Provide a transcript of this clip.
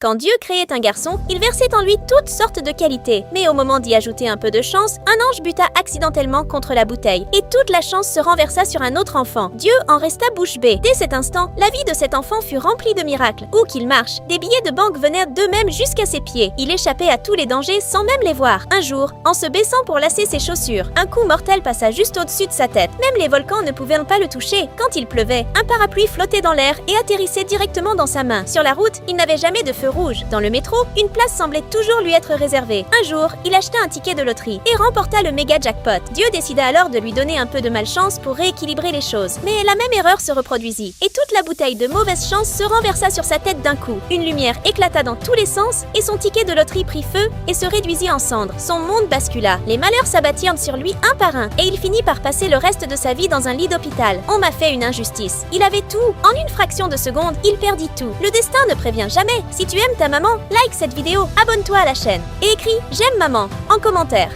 Quand Dieu créait un garçon, il versait en lui toutes sortes de qualités. Mais au moment d'y ajouter un peu de chance, un ange buta accidentellement contre la bouteille. Et toute la chance se renversa sur un autre enfant. Dieu en resta bouche bée. Dès cet instant, la vie de cet enfant fut remplie de miracles. Où qu'il marche, des billets de banque venaient d'eux-mêmes jusqu'à ses pieds. Il échappait à tous les dangers sans même les voir. Un jour, en se baissant pour lasser ses chaussures, un coup mortel passa juste au-dessus de sa tête. Même les volcans ne pouvaient pas le toucher. Quand il pleuvait, un parapluie flottait dans l'air et atterrissait directement dans sa main. Sur la route, il n'avait jamais de feu rouge. Dans le métro, une place semblait toujours lui être réservée. Un jour, il acheta un ticket de loterie et remporta le méga jackpot. Dieu décida alors de lui donner un peu de malchance pour rééquilibrer les choses. Mais la même erreur se reproduisit et toute la bouteille de mauvaise chance se renversa sur sa tête d'un coup. Une lumière éclata dans tous les sens et son ticket de loterie prit feu et se réduisit en cendres. Son monde bascula. Les malheurs s'abattirent sur lui un par un et il finit par passer le reste de sa vie dans un lit d'hôpital. On m'a fait une injustice. Il avait tout. En une fraction de seconde, il perdit tout. Le destin ne prévient jamais. Si tu aimes ta maman, like cette vidéo, abonne-toi à la chaîne et écris « J'aime maman » en commentaire.